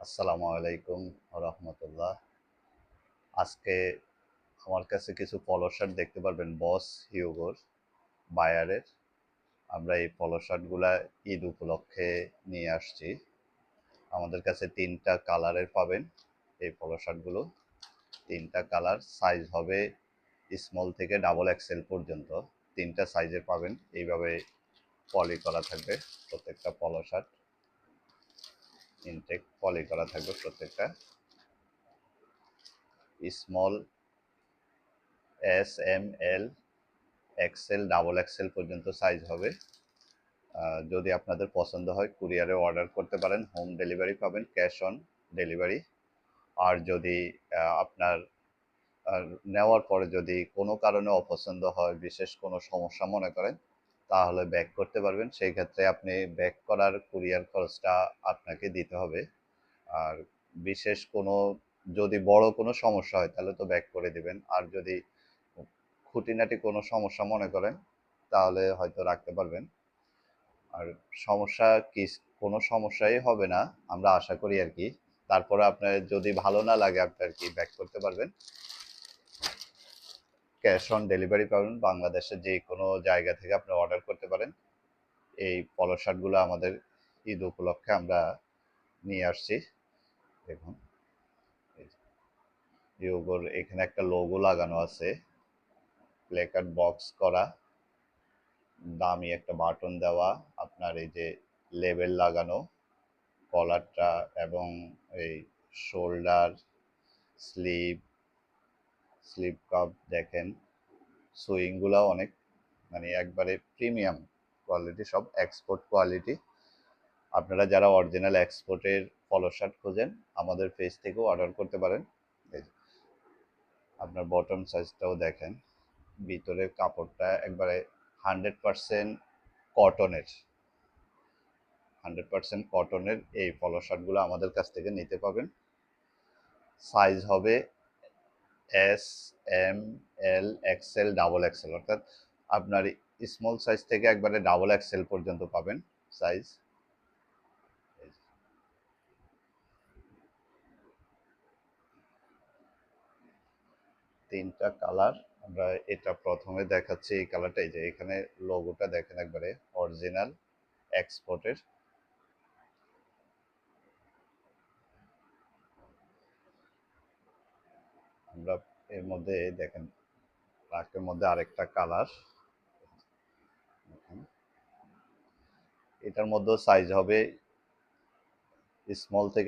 আসসালামু আলাইকুম রহমতুল্লাহ। আজকে আমার কাছে কিছু পলো শার্ট দেখতে পারবেন বস হিউগোর বায়ারের। আমরা এই পলো শার্টগুলা ঈদ উপলক্ষে নিয়ে আসছি। আমাদের কাছে তিনটা কালারের পাবেন এই পলো শার্টগুলো। তিনটা কালার, সাইজ হবে স্মল থেকে ডাবল এক্সেল পর্যন্ত। তিনটা সাইজের পাবেন। এইভাবে পলি করা থাকবে প্রত্যেকটা পলো শার্ট। ইনটেক পলি করা থাকবে প্রত্যেকটা। Small, SML, XL, double XL পর্যন্ত সাইজ হবে। যদি আপনাদের পছন্দ হয় কুরিয়ারে অর্ডার করতে পারেন, হোম ডেলিভারি পাবেন, ক্যাশ অন ডেলিভারি। আর যদি আপনার নেওয়ার পরে যদি কোনো কারণে অপছন্দ হয়, বিশেষ কোনো সমস্যা মনে করেন, তাহলে ব্যাক করতে পারবেন। সেই ক্ষেত্রে আপনি ব্যাক করার কুরিয়ার খরচটা আপনাকে দিতে হবে। আর বিশেষ কোনো যদি বড় কোনো সমস্যা হয় তাহলে তো ব্যাক করে দিবেন। আর যদি খুঁটিনাটি কোনো সমস্যা মনে করেন তাহলে হয়তো রাখতে পারবেন। আর সমস্যা কি, কোনো সমস্যাই হবে না আমরা আশা করি আর কি। তারপরে আপনার যদি ভালো না লাগে আপনি আর কি ব্যাক করতে পারবেন। ক্যাশ অন ডেলিভারি পাবেন, বাংলাদেশের যে কোনো জায়গা থেকে আপনি অর্ডার করতে পারেন। এই পলো শার্টগুলো আমাদের ঈদ উপলক্ষে আমরা নিয়ে আসছি। দেখুন ইউগোর এখানে একটা লোগো লাগানো আছে, প্লেকার্ড বক্স করা, দামি একটা বাটন দেওয়া, আপনার এই যে লেবেল লাগানো কলারটা, এবং এই শোল্ডার, স্লিভ, স্লিভ কাপ দেখেন। সুইংগুলো অনেক মানে একবারে প্রিমিয়াম কোয়ালিটি, সব এক্সপোর্ট কোয়ালিটি। আপনারা যারা অরিজিনাল এক্সপোর্টের পলো শার্ট খোঁজেন আমাদের পেজ থেকেও অর্ডার করতে পারেন। এই যে, আপনার বটম সাইজটাও দেখেন, ভিতরের কাপড়টা একবারে 100% কটনের। 100% কটনের এই পলো শার্টগুলো আমাদের কাছ থেকে নিতে পাবেন। সাইজ হবে SML, এক্সেল, ডাবল এক্সেল, অর্থাৎ আপনার স্মল সাইজ থেকে একবারে ডাবল এক্সেল পর্যন্ত পাবেন সাইজ। তিনটা কালার আমরা এটা প্রথমে দেখাচ্ছি। এই কালারটা, এই যে এখানে লোগোটা দেখেন একবারে অরিজিনাল এক্সপোর্টের। আমরা এর মধ্যে দেখেন ব্ল্যাকের মধ্যে আরেকটা কালার, এটার মধ্যে সাইজ হবে স্মল থেকে